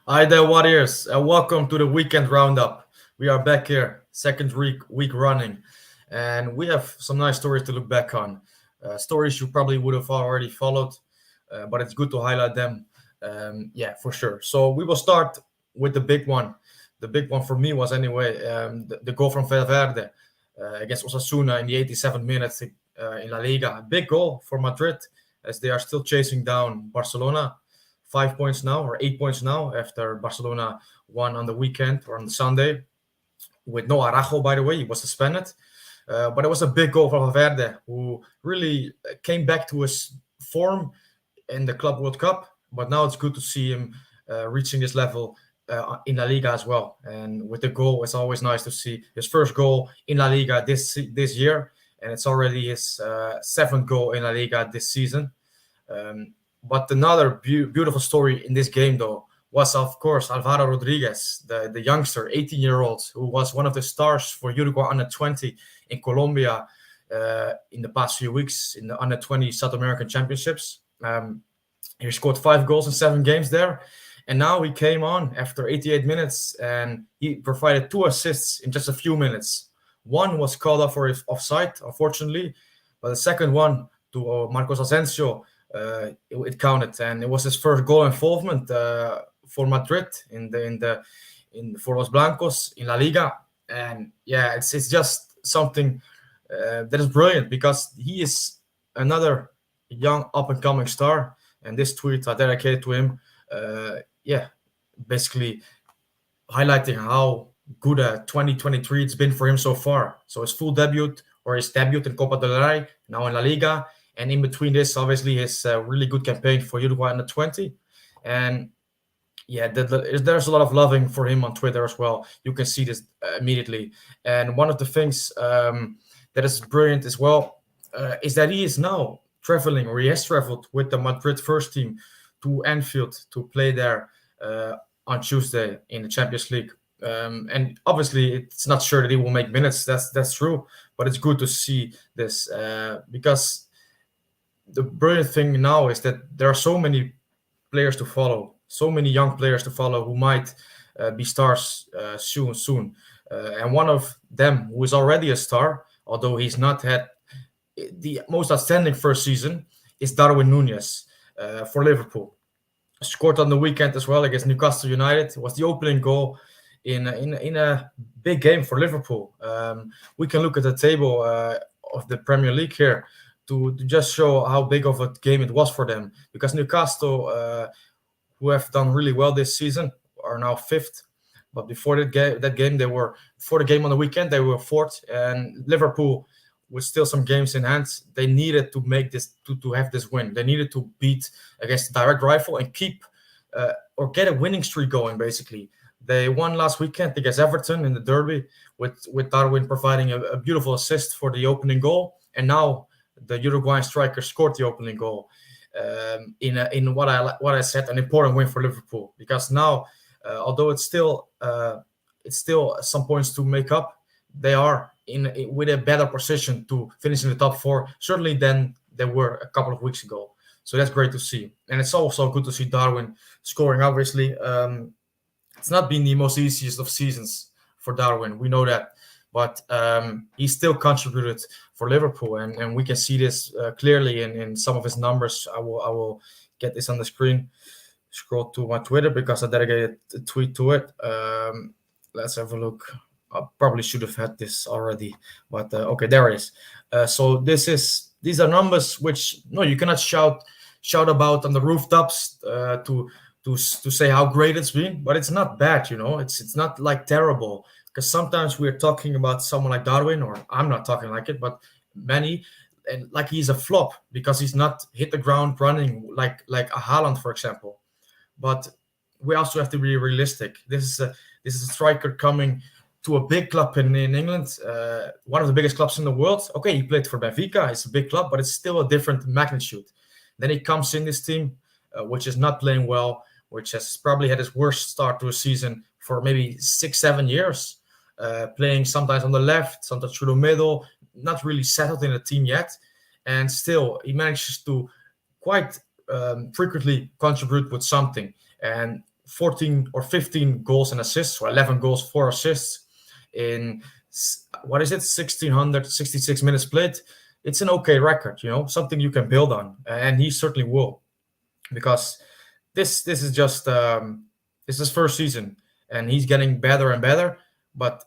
Hi there, Warriors, and welcome to the weekend roundup. We are back here, second week running, and we have some nice stories to look back on. Stories you probably would have already followed, but it's good to highlight them. Yeah, for sure. So we will start with the big one. The big one for me was anyway the goal from Valverde against Osasuna in the 87th minute in La Liga. A big goal for Madrid as they are still chasing down Barcelona 5 points now or 8 points now after Barcelona won on the weekend or on the Sunday with no Arajo, by the way. He was suspended. But it was a big goal for Valverde, who really came back to his form in the Club World Cup. But now it's good to see him reaching this level in La Liga as well. And with the goal, it's always nice to see his first goal in La Liga this year. And it's already his seventh goal in La Liga this season. But another beautiful story in this game, though, was of course Álvaro Rodríguez, the youngster, 18-year-old, who was one of the stars for Uruguay under 20 in Colombia in the past few weeks in the under 20 South American Championships. He scored 5 goals in 7 games there. And now he came on after 88 minutes and he provided 2 assists in just a few minutes. One was called off for offside, unfortunately, but the second one to Marcos Asensio, it counted, and it was his first goal involvement for Madrid in for Los Blancos in La Liga. And yeah, it's just something that is brilliant because he is another young up and coming star, and this tweet I dedicated to him. Yeah, basically highlighting how good a 2023 it's been for him so far. So his full debut or his debut in Copa del Rey, now in La Liga, and in between this, obviously his really good campaign for Uruguay under 20. And yeah, there's a lot of loving for him on Twitter as well. You can see this immediately. And one of the things that is brilliant as well is that he is now traveling, or he has traveled with the Madrid first team to Anfield to play there on Tuesday in the Champions League. And obviously, it's not sure that he will make minutes. That's true, but it's good to see this because the brilliant thing now is that there are so many players to follow, so many young players to follow who might be stars soon. And one of them, who is already a star, although he's not had the most outstanding first season, is Darwin Nunez for Liverpool. Scored on the weekend as well against Newcastle United. It was the opening goal in a big game for Liverpool. We can look at the table of the Premier League here to just show how big of a game it was for them, because Newcastle, who have done really well this season, are now fifth. But before that game, before the game on the weekend, they were fourth. And Liverpool, with still some games in hand, they needed to make this to have this win. They needed to beat against the direct rival and keep or get a winning streak going. Basically, they won last weekend against Everton in the derby, with Darwin providing a beautiful assist for the opening goal, and now the Uruguayan striker scored the opening goal in what I said, an important win for Liverpool, because now although it's still some points to make up, they are with a better position to finish in the top four, certainly than they were a couple of weeks ago. So that's great to see, and it's also good to see Darwin scoring. Obviously, it's not been the most easiest of seasons for Darwin. We know that, but he still contributed for Liverpool, and we can see this clearly in some of his numbers. I will get this on the screen. Scroll to my Twitter because I dedicated a tweet to it. Let's have a look. I probably should have had this already, but okay, there it is. So these are numbers which you cannot shout about on the rooftops to say how great it's been, but it's not bad. It's not like terrible, because sometimes we're talking about someone like Darwin, or I'm not talking like it, but many, and like he's a flop because he's not hit the ground running like a Haaland, for example. But we also have to be realistic. This is a striker coming to a big club in England, one of the biggest clubs in the world. Okay, he played for Benfica. It's a big club, but it's still a different magnitude. Then he comes in this team, which is not playing well, which has probably had his worst start to a season for maybe 6-7 years, playing sometimes on the left, sometimes through the middle, not really settled in the team yet. And still, he manages to quite frequently contribute with something. And 14 or 15 goals and assists, or 11 goals, 4 assists in what is it, 1666 minutes played. It's an okay record, something you can build on, and he certainly will, because this is just this is his first season, and he's getting better and better. But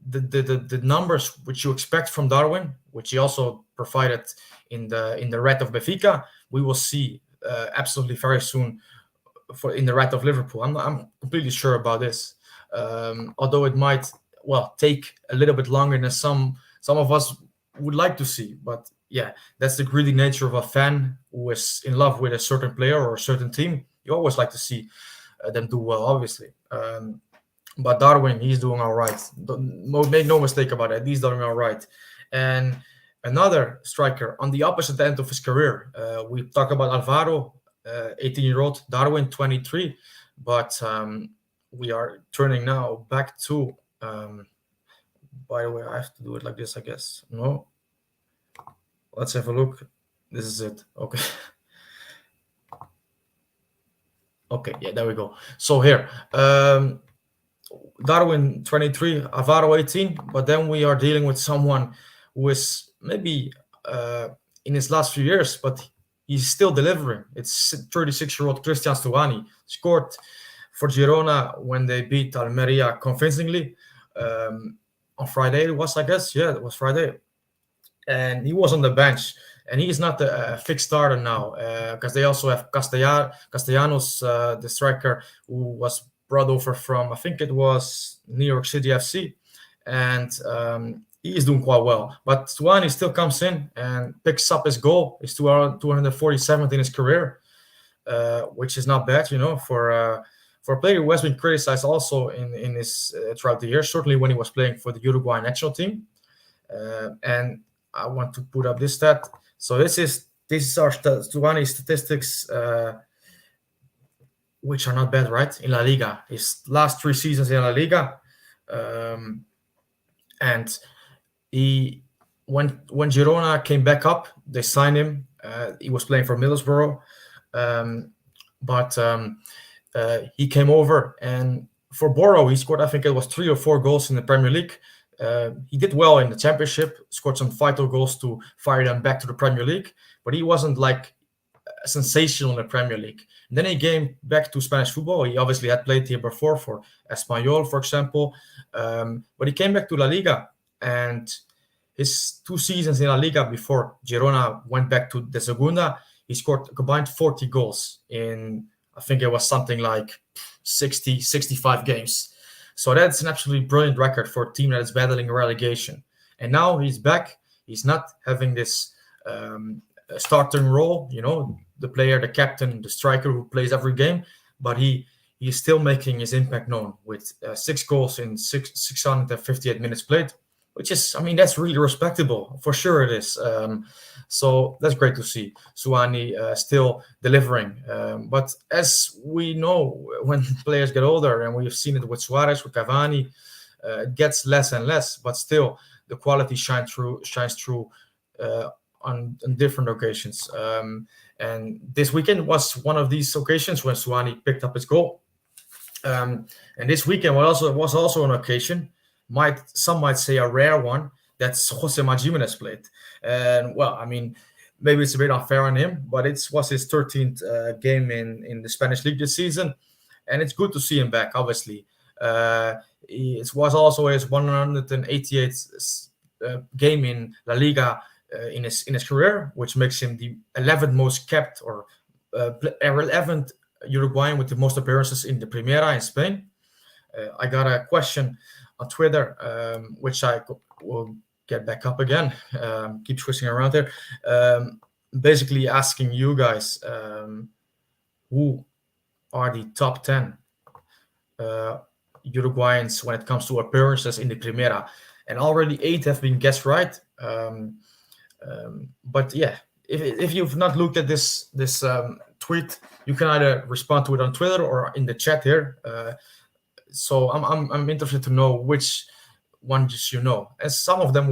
the numbers which you expect from Darwin, which he also provided in the red of Benfica, we will see absolutely very soon for in the red of Liverpool. I'm completely sure about this. Although it might take a little bit longer than some of us would like to see, but yeah, that's the greedy nature of a fan who is in love with a certain player or a certain team. You always like to see them do well, obviously. But Darwin, he's doing all right. Make no mistake about it. He's doing all right. And another striker on the opposite end of his career. We talk about Álvaro, 18-year-old, Darwin, 23. But we are turning now back to. By the way, I have to do it like this, I guess. No. Let's have a look. This is it. Okay. Okay, yeah, there we go. So here, Darwin 23, Álvaro 18, but then we are dealing with someone who is maybe in his last few years, but he's still delivering. It's 36-year-old Christian Stuani, scored for Girona when they beat Almeria convincingly on Friday. It was, I guess, yeah, it was Friday, and he was on the bench. And he is not a fixed starter now, because they also have Castellanos, the striker who was brought over from, I think it was New York City FC, and he is doing quite well. But Stuani still comes in and picks up his goal. It's 247th in his career, which is not bad, for a player who has been criticized also in his throughout the year, certainly when he was playing for the Uruguayan national team. And I want to put up this stat. So this is our Stuani statistics, which are not bad, right? In La Liga, his last 3 seasons in La Liga, and when Girona came back up, they signed him. He was playing for Middlesbrough, but he came over, and for Boro he scored, I think it was 3 or 4 goals in the Premier League. He did well in the Championship, scored some vital goals to fire them back to the Premier League, but he wasn't like sensational in the Premier League. And then he came back to Spanish football. He obviously had played here before for Espanyol, for example, but he came back to La Liga, and his 2 seasons in La Liga before Girona went back to the Segunda, he scored a combined 40 goals in, I think it was something like 65 games. So that's an absolutely brilliant record for a team that is battling relegation. And now he's back. He's not having this starting role, the player, the captain, the striker who plays every game, but he is still making his impact known with 6 goals in 658 minutes played, which is, that's really respectable. For sure it is. So that's great to see. Stuani still delivering. But as we know, when players get older, and we've seen it with Suarez, with Cavani, it gets less and less, but still the quality shines through on different occasions. And this weekend was one of these occasions when Stuani picked up his goal. And this weekend was also an occasion, some might say a rare one, that's Jose Jimenez played. And maybe it's a bit unfair on him, but it was his 13th game in the Spanish league this season, and it's good to see him back. Obviously, it was also his 188th game in La Liga in his career, which makes him the 11th most kept, or 11th Uruguayan with the most appearances in the Primera in Spain. I got a question on Twitter, which I will get back up again. Keep switching around there. Basically asking you guys, who are the top 10 Uruguayans when it comes to appearances in the Primera? And already 8 have been guessed right. But yeah, if you've not looked at this tweet, you can either respond to it on Twitter or in the chat here. So I'm interested to know which ones you know. And some of them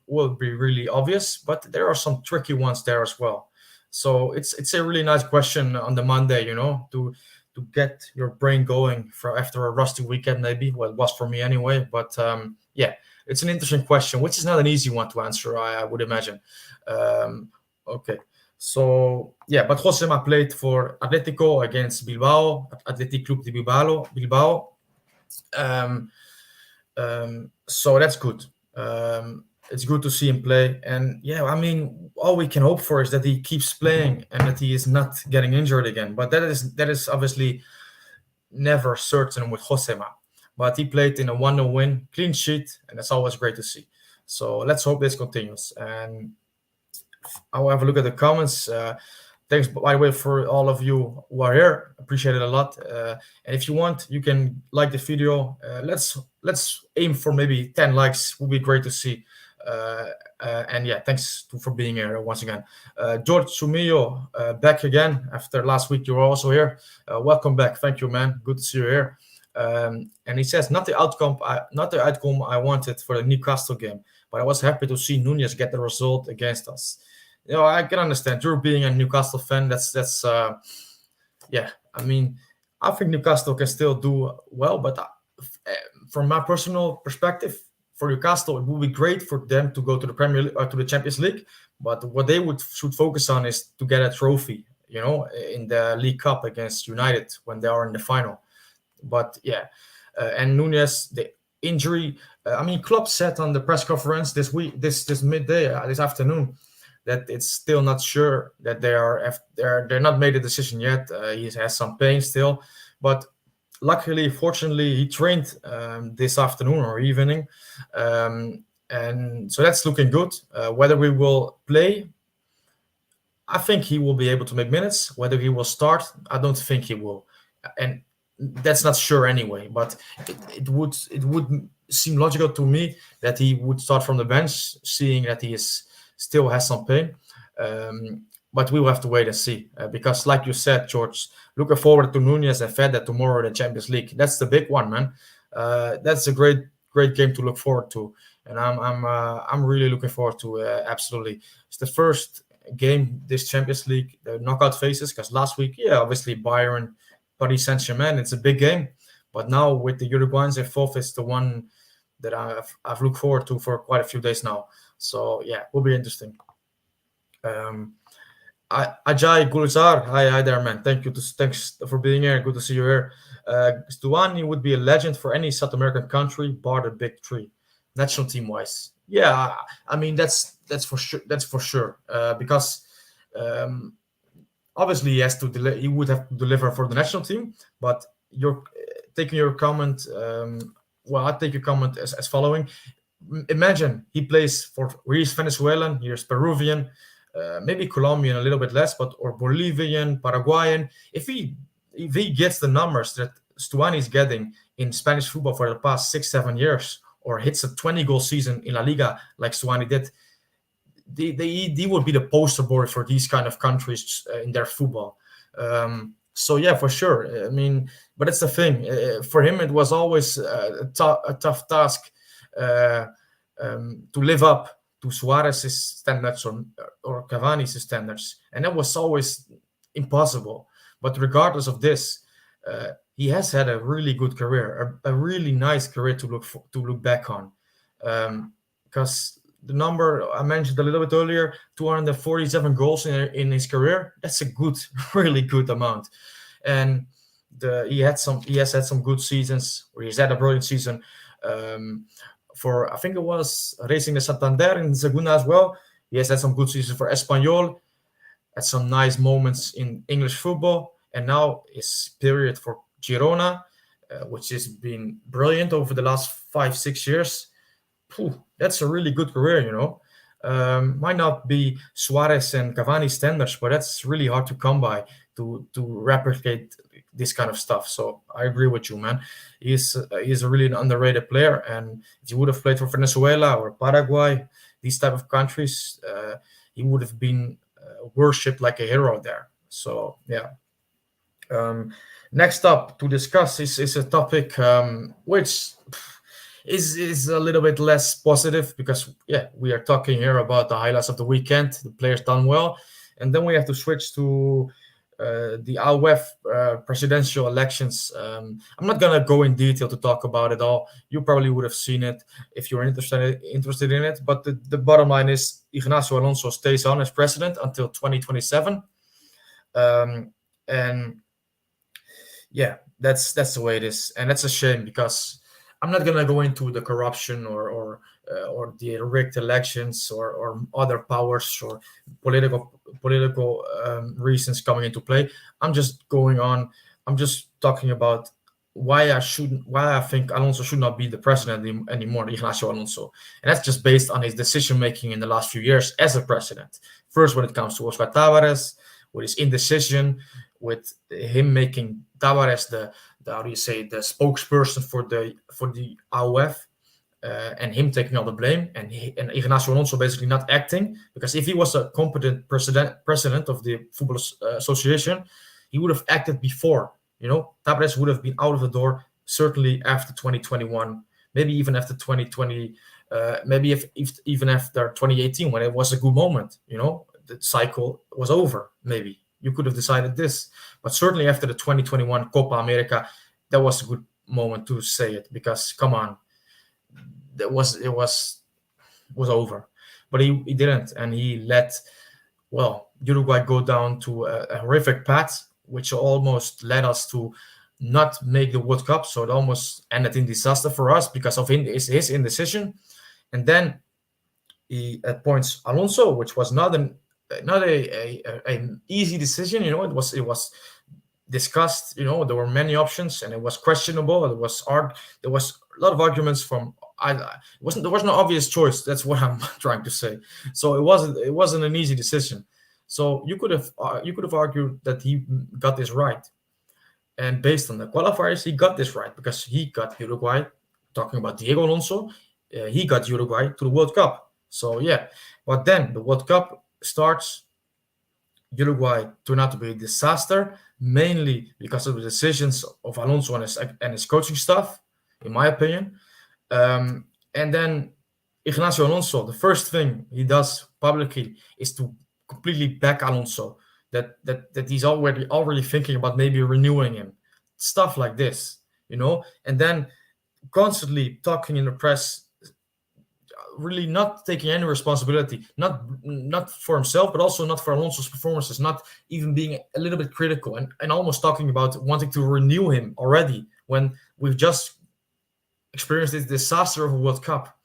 will be really obvious, but there are some tricky ones there as well. So it's a really nice question on the Monday, to to get your brain going for after a rusty weekend, maybe. Well, it was for me anyway. But yeah, it's an interesting question, which is not an easy one to answer, I would imagine. Okay. So yeah, but Josema played for Atletico against Bilbao, Athletic Club de Bilbao. Um, so that's good. It's good to see him play, and yeah, I mean, all we can hope for is that he keeps playing and that he is not getting injured again. But that is obviously never certain with Josema. But he played in a 1-0 win, clean sheet, and that's always great to see. So let's hope this continues. And I'll have a look at the comments. Thanks, by the way, for all of you who are here. Appreciate it a lot. And if you want, you can like the video. Let's aim for maybe 10 likes. Would be great to see. And yeah, thanks for being here once again. George Sumillo, back again after last week. You were also here. Welcome back. Thank you, man. Good to see you here. And he says, not the outcome I wanted for the Newcastle game, but I was happy to see Nunez get the result against us. I can understand. You're being a Newcastle fan. That's yeah. I mean, I think Newcastle can still do well, but from my personal perspective, for Newcastle, it would be great for them to go to the Premier League or to the Champions League. But what they should focus on is to get a trophy, in the League Cup against United when they are in the final. But yeah, and Nunez, the injury. I mean, Klopp said on the press conference this week, this midday, this afternoon, that it's still not sure that they're not made a decision yet. He has some pain still, but luckily, fortunately, he trained this afternoon or evening, and so that's looking good. Whether we will play, I think he will be able to make minutes. Whether he will start, I don't think he will, and that's not sure anyway. But it would seem logical to me that he would start from the bench, seeing that he still has some pain. But we will have to wait and see because, like you said, George, looking forward to Nunez and Fede tomorrow in the Champions League. That's the big one, man. That's a great game to look forward to, and I'm really looking forward to. Absolutely, it's the first game this Champions League, the knockout phases. Because last week, yeah, obviously Bayern, Paris Saint-Germain, it's a big game. But now with the Uruguayans involved, it's the one that I've looked forward to for quite a few days now. So yeah, will be interesting. Ajay Gulzar, hi there, man. Thanks for being here. Good to see you here. Stuani would be a legend for any South American country, bar the big three, national team wise. Yeah, I mean that's for sure. That's for sure. Because obviously he would have to deliver for the national team. But you're taking your comment. Well, I take your comment as following. Imagine he plays he's Venezuelan, he's Peruvian, maybe Colombian a little bit less, or Bolivian, Paraguayan. If he gets the numbers that Stuani is getting in Spanish football for the past 6-7 years, or hits a 20-goal season in La Liga like Stuani did, they would be the poster boy for these kind of countries in their football. So yeah, for sure. I mean, but it's the thing. For him, it was always a tough task to live up to Suarez's standards or Cavani's standards, and that was always impossible. But regardless of this, he has had a really good career, a really nice career to look back on, because the number I mentioned a little bit earlier, 247 goals in his career. That's a good, really good amount, and he has had some good seasons, or he's had a brilliant season. For I think it was Racing de Santander in Segunda as well. He has had some good seasons for Espanyol, had some nice moments in English football, and now his period for Girona, which has been brilliant over the last 5-6 years. That's a really good career, Might not be Suarez and Cavani standards, but that's really hard to come by to replicate this kind of stuff. So I agree with you, man. He's a really underrated player, and if he would have played for Venezuela or Paraguay, these type of countries, he would have been worshipped like a hero there. So yeah. Next up to discuss is a topic which is a little bit less positive, because we are talking here about the highlights of the weekend, the players done well, and then we have to switch to the AUF presidential elections. I'm not gonna go in detail to talk about it all. You probably would have seen it if you're interested in it. But the bottom line is Ignacio Alonso stays on as president until 2027, and yeah, that's the way it is, and that's a shame because I'm not gonna go into the corruption or the rigged elections or other powers or political reasons coming into play. I'm just going on. I'm just talking about why I think Alonso should not be the president anymore, Ignacio Alonso, and that's just based on his decision making in the last few years as a president. First, when it comes to Oscar Tavares, with his indecision, with him making Tavares the how do you say the spokesperson for the AUF, and him taking all the blame, and Ignacio Alonso basically not acting, because if he was a competent president of the Football Association, he would have acted before. Tavares would have been out of the door certainly after 2021, maybe even after 2020, maybe if even after 2018 when it was a good moment. The cycle was over. Maybe you could have decided this, but certainly after the 2021 Copa America, that was a good moment to say it, because come on, it was over. But he didn't, and he let Uruguay go down to a horrific path, which almost led us to not make the World Cup. So it almost ended in disaster for us because of his indecision. And then he appoints Alonso, which was not an easy decision. It was discussed. There were many options, and it was questionable. There was a lot of arguments from. There was no obvious choice. That's what I'm trying to say. So it wasn't an easy decision. So you could have argued that he got this right, and based on the qualifiers, he got this right because he got Uruguay. Talking about Diego Alonso, he got Uruguay to the World Cup. So yeah, but then the World Cup starts. Uruguay turned out to be a disaster, mainly because of the decisions of Alonso and his coaching staff, in my opinion. And then Ignacio Alonso, the first thing he does publicly is to completely back Alonso. That he's already thinking about maybe renewing him, stuff like this, and then constantly talking in the press, really not taking any responsibility, not for himself, but also not for Alonso's performances, not even being a little bit critical, and almost talking about wanting to renew him already when we've just experienced this disaster of a World Cup.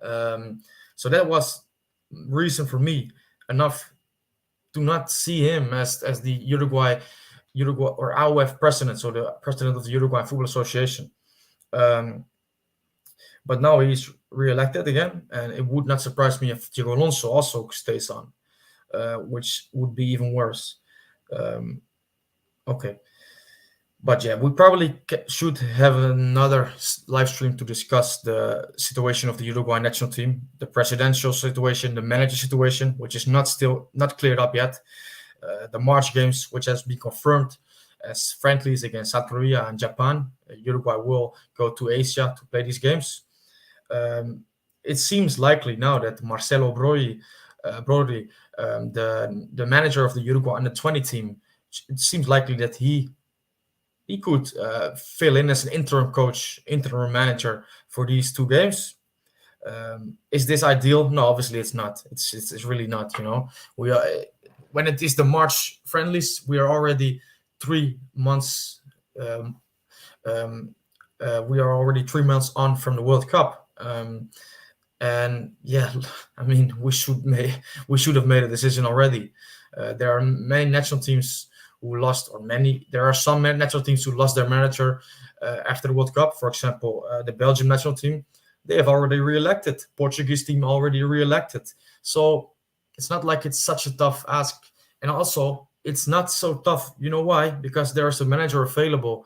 So that was reason for me enough to not see him as the Uruguay or AUF president, so the president of the Uruguay Football Association. But now he's re-elected again, and it would not surprise me if Diego Alonso also stays on, which would be even worse. Okay. But yeah, we probably should have another live stream to discuss the situation of the Uruguay national team, the presidential situation, the manager situation, which is not cleared up yet. The March games, which has been confirmed as friendlies against South Korea and Japan. Uruguay will go to Asia to play these games. It seems likely now that Marcelo Brody, the manager of the Uruguay under-20 team, it seems likely that he could fill in as an interim manager for these two games. Is this ideal? No, obviously it's not. It's really not. We are, when it is the March friendlies, we are already 3 months. We are already 3 months on from the World Cup. And yeah, I mean, we should have made a decision already. There are many national teams who lost, there are some national teams who lost their manager after the World Cup. For example, the Belgium national team, they have already re-elected. Portuguese team already re-elected. So it's not like it's such a tough ask. And also, it's not so tough. You know why? Because there's a manager available.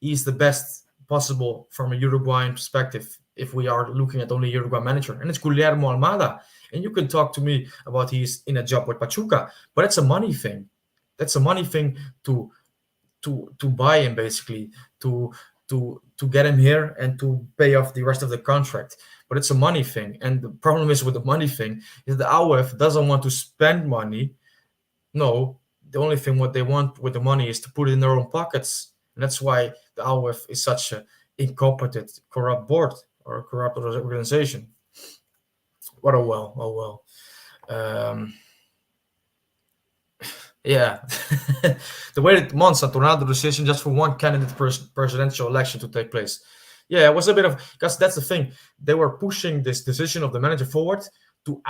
He's the best possible from a Uruguayan perspective if we are looking at only Uruguay manager, and it's Guillermo Almada. And you can talk to me about he's in a job with Pachuca, but it's a money thing. That's a money thing to buy him, basically, to get him here and to pay off the rest of the contract. But it's a money thing, and the problem is with the money thing is the AUF doesn't want to spend money. No, the only thing what they want with the money is to put it in their own pockets. And that's why the AOF is such an incompetent, corrupt board or a corrupt organization. What a well, oh well. Yeah, the way that Monza tornado the decision just for one candidate presidential election to take place. Yeah, it was a bit of, because that's the thing. They were pushing this decision of the manager forward to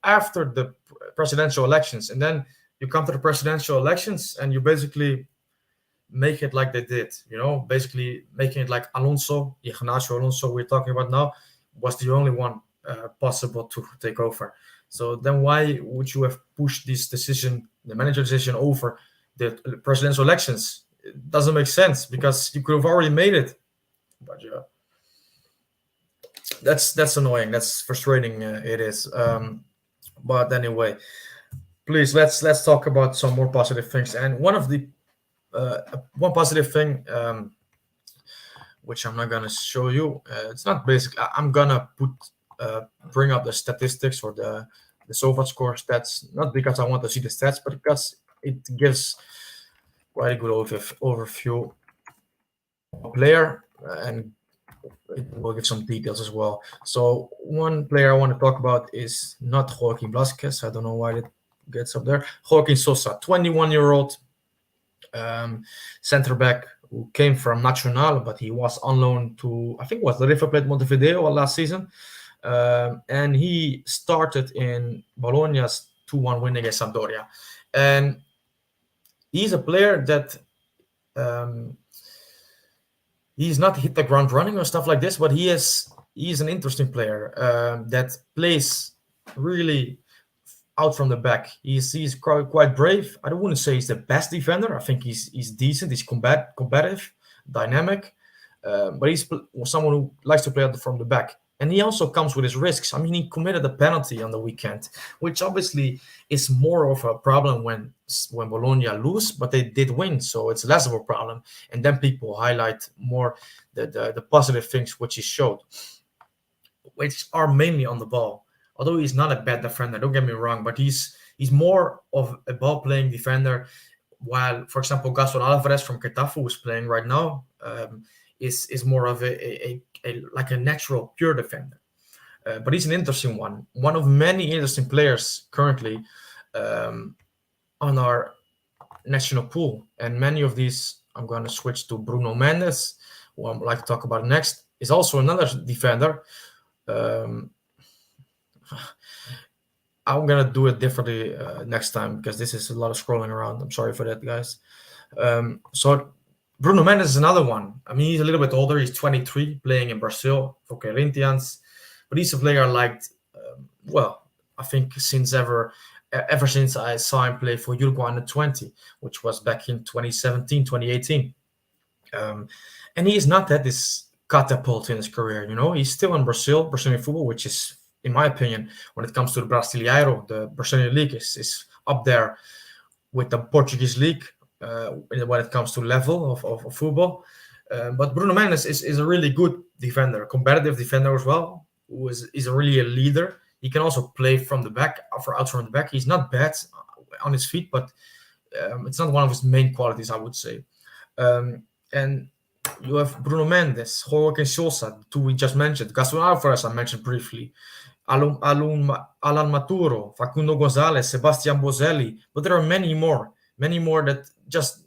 after the presidential elections, and then you come to the presidential elections and you basically make it like they did. Basically making it like Ignacio Alonso, we're talking about now, was the only one possible to take over. So then why would you have pushed this decision, the manager decision, over the presidential elections? It doesn't make sense because you could have already made it. But yeah, that's annoying. That's frustrating. It is. But anyway, please let's talk about some more positive things. And one positive thing, which I'm not gonna show you. It's not basic. I'm gonna bring up the statistics or the SofaScore stats, not because I want to see the stats, but because it gives quite a good overview of a player, and it will give some details as well. So one player I want to talk about is not Joaquin Blasquez. I don't know why it gets up there. Joaquin Sosa, 21-year-old center back who came from Nacional, but he was on loan to, I think it was the River Plate Montevideo last season. And he started in Bologna's 2-1 win against Sampdoria. And he's a player that he's not hit the ground running or stuff like this, but he's an interesting player that plays really out from the back. He's quite brave. I don't want to say he's the best defender. I think he's decent. He's combative, dynamic, but he's someone who likes to play out from the back. And he also comes with his risks. I mean, he committed a penalty on the weekend, which obviously is more of a problem when Bologna lose, but they did win, so it's less of a problem. And then people highlight more the positive things which he showed, which are mainly on the ball. Although he's not a bad defender, don't get me wrong, but he's more of a ball-playing defender. While, for example, Gaston Alvarez from Getafe, who's playing right now, is more of a like a natural pure defender. But he's an interesting one of many interesting players currently on our national pool. And many of these, I'm going to switch to Bruno Mendes, who I'd like to talk about next, is also another defender. I'm going to do it differently next time because this is a lot of scrolling around. I'm sorry for that, guys. So Bruno Mendes is another one. I mean, he's a little bit older. He's 23, playing in Brazil for Corinthians. But he's a player I liked, I think ever since I saw him play for Uruguay under 20, which was back in 2017, 2018. And he is not at this catapult in his career. He's still in Brazilian football, which is, in my opinion, when it comes to the Brasileiro, the Brazilian league is up there with the Portuguese league when it comes to level of football. But Bruno Mendes is a really good defender, a competitive defender as well, who is really a leader. He can also play from the back, out from the back. He's not bad on his feet, but it's not one of his main qualities, I would say. And you have Bruno Mendes, Joaquin Sosa, two we just mentioned, Gaston Alvarez I mentioned briefly, Alan Maturo, Facundo Gonzalez, Sebastian Bozelli, but there are many more that just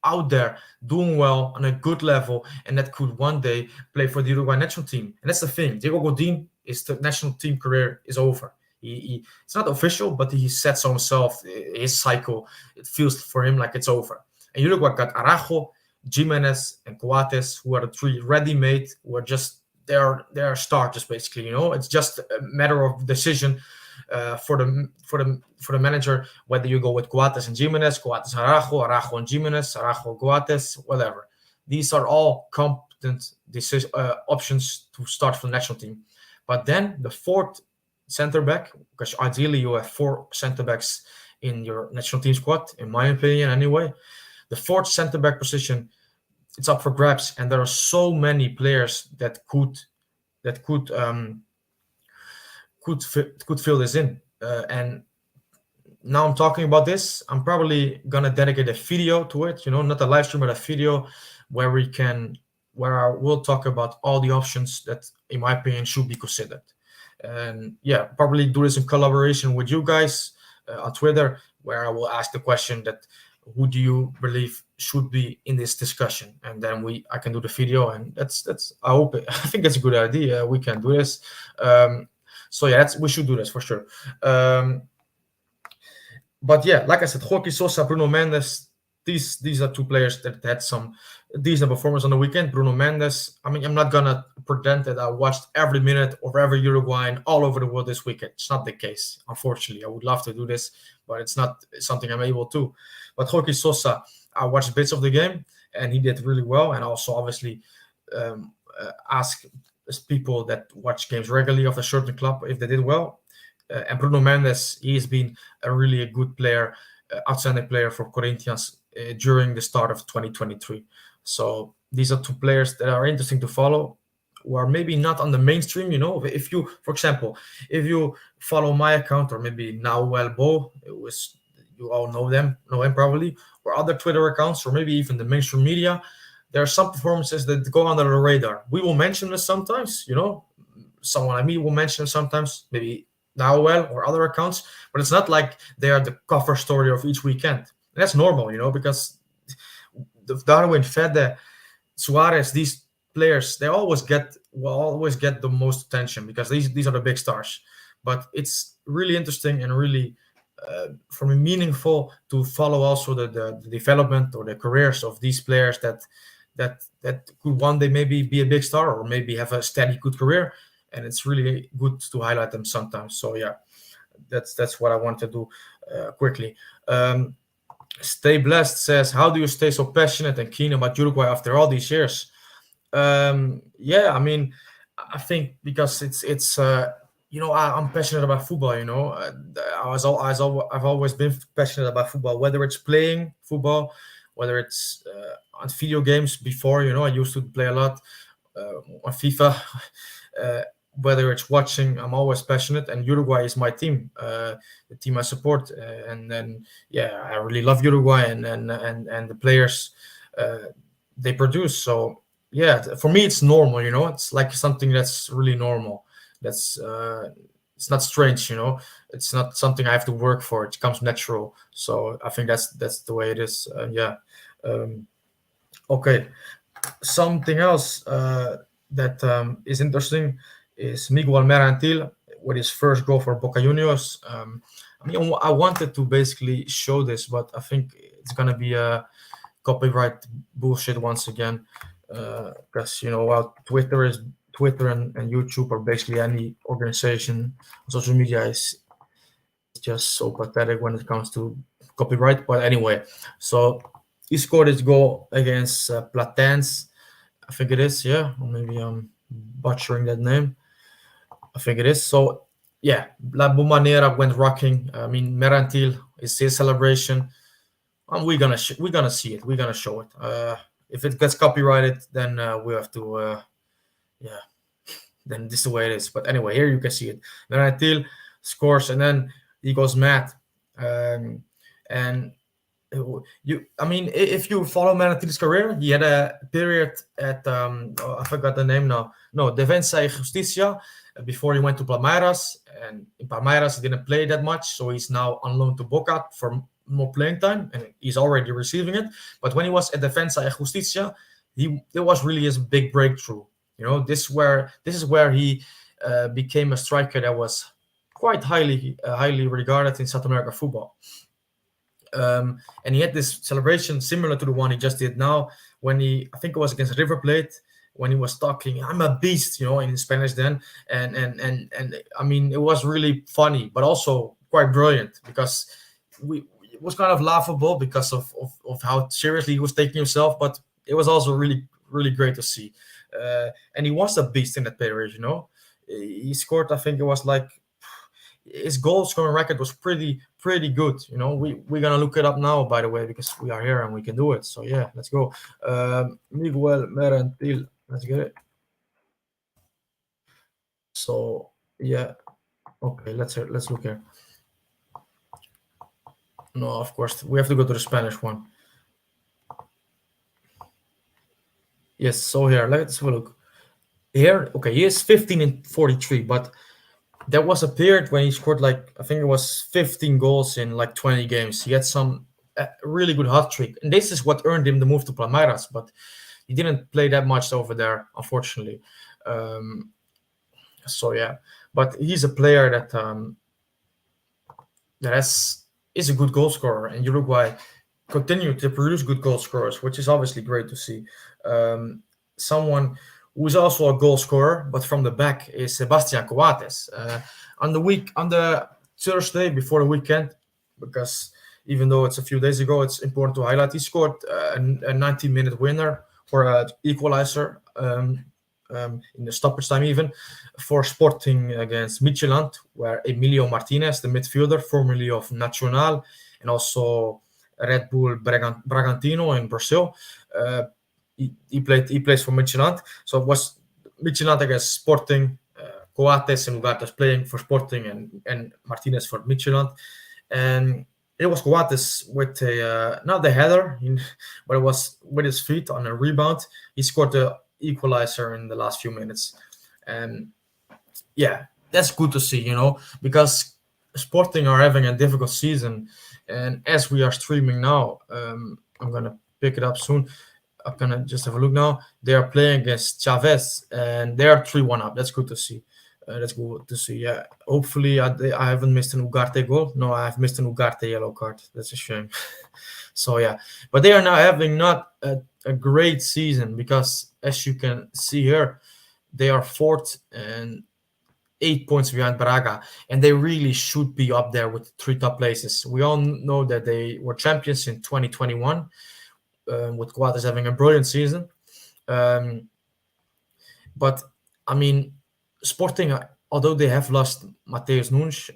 out there doing well on a good level and that could one day play for the Uruguay national team. And that's the thing. Diego Godin, his national team career is over. It's not official, but he sets himself his cycle. It feels for him like it's over. And Uruguay got Araujo, Jimenez, and Coates, who are the three ready-made, who are just they are starters basically. It's just a matter of decision for the manager whether you go with Coates and Jimenez, Coates Araujo and Jimenez, Araujo Coates, whatever. These are all competent options to start for the national team. But then the fourth center back, because ideally you have four center backs in your national team squad, in my opinion anyway. The fourth center back position, it's up for grabs, and there are so many players that could fill this in. And now I'm talking about this, I'm probably gonna dedicate a video to it. Not a live stream, but a video where we can where I will talk about all the options that, in my opinion, should be considered. And yeah, probably do this in collaboration with you guys on Twitter, where I will ask the question that who do you believe should be in this discussion, and then I can do the video, and that's I hope I think that's a good idea. We can do this. So yeah, we should do this for sure. But yeah, like I said, Jorge Sosa, Bruno Mendes, these are two players that had some decent performance on the weekend. Bruno Mendes, I mean, I'm not gonna pretend that I watched every minute of every Uruguayan all over the world this weekend. It's not the case, unfortunately. I would love to do this, but it's not something I'm able to. But Jorge Sosa, I watched bits of the game, and he did really well. And also, obviously, ask people that watch games regularly of a certain club if they did well. And Bruno Mendes, he has been a good player, outstanding player for Corinthians during the start of 2023. So these are two players that are interesting to follow, who are maybe not on the mainstream. If you, for example, if you follow my account, or maybe Nauel Bo, you all know him probably, or other Twitter accounts, or maybe even the mainstream media, there are some performances that go under the radar. We will mention this sometimes. Someone like me will mention sometimes, maybe Nauel or other accounts, but it's not like they are the cover story of each weekend. And that's normal, because the Darwin, Valverde, Suarez, these players, they will always get the most attention because these are the big stars. But it's really interesting and really for me meaningful to follow also the development or the careers of these players that could one day maybe be a big star or maybe have a steady good career. And it's really good to highlight them sometimes. So yeah, that's what I want to do quickly. Stay Blessed says, how do you stay so passionate and keen about Uruguay after all these years? Yeah, I mean, I think because I'm passionate about football. I've always been passionate about football, whether it's playing football, whether it's on video games. Before, I used to play a lot on FIFA. Whether it's watching, I'm always passionate, and Uruguay is my team, the team I support, and then yeah, I really love Uruguay and the players they produce. So yeah, for me it's normal. It's like something that's really normal. That's it's not strange. It's not something I have to work for. It comes natural. So I think that's the way it is. Yeah. Okay. Something else that is interesting is Miguel Mercantil with his first goal for Boca Juniors. I mean, I wanted to basically show this, but I think it's gonna be a copyright bullshit once again, because Twitter and YouTube, or basically any organization on social media, is just so pathetic when it comes to copyright. But anyway, so he scored his goal against Platense, I think it is, yeah, or maybe I'm butchering that name. I think it is. So yeah, La Bombonera went rocking. I mean, Mercantil is his celebration. We're gonna see it. We're gonna show it. If it gets copyrighted, then we have to. Yeah, then this is the way it is. But anyway, here you can see it. Mercantil scores, and then he goes mad. And I mean, if you follow Mercantil's career, he had a period at I forgot the name now. No, Defensa y Justicia, before he went to Palmeiras, and in Palmeiras he didn't play that much, so he's now on loan to Boca for more playing time, and he's already receiving it. But when he was at Defensa y Justicia, it was really his big breakthrough. This is where he became a striker that was quite highly regarded in South American football. And he had this celebration similar to the one he just did now, when I think it was against River Plate, when he was talking, "I'm a beast," in Spanish then, and I mean, it was really funny, but also quite brilliant, because it was kind of laughable because of how seriously he was taking himself, but it was also really really great to see. And he was a beast in that period. He scored, I think it was like, his goal scoring record was pretty good. We're gonna look it up now, by the way, because we are here and we can do it. So yeah, let's go. Miguel Mercantil, let's get it. So yeah, okay, let's look here. No, of course we have to go to the Spanish one. Yes, so here let's have a look. Here, okay, he is 15 and 43, but there was a period when he scored like I think it was 15 goals in like 20 games. He had some really good hat trick, and this is what earned him the move to Palmeiras. But he didn't play that much over there, unfortunately. Um, so yeah, but he's a player that is a good goal scorer, and Uruguay continue to produce good goal scorers, which is obviously great to see. Um, Someone who is also a goal scorer, but from the back, is Sebastian Coates. On the Thursday before the weekend, because even though it's a few days ago, it's important to highlight he scored a 90-minute winner or an equalizer in the stoppage time even for Sporting against Midtjylland, where Emilio Martinez, the midfielder, formerly of Nacional and also Red Bull Bragantino in Brazil. He plays for Midtjylland, so it was Midtjylland against Sporting. Coates and Ugarte's playing for Sporting and Martinez for Midtjylland, and it was Coates with a not the header, but it was with his feet on a rebound. He scored the equalizer in the last few minutes, and yeah, that's good to see, because Sporting are having a difficult season, and as we are streaming now, I'm gonna pick it up soon. I'm gonna just have a look now. They are playing against Chavez, and they are 3-1 up. That's good to see. That's good to see. Yeah, hopefully I haven't missed an Ugarte goal. No, I've missed an Ugarte yellow card. That's a shame. So yeah, but they are now having not a great season because, as you can see here, they are fourth and 8 points behind Braga, and they really should be up there with three top places. We all know that they were champions in 2021, with Coates having a brilliant season. Um, but I mean, Sporting, although they have lost Mateus Nunes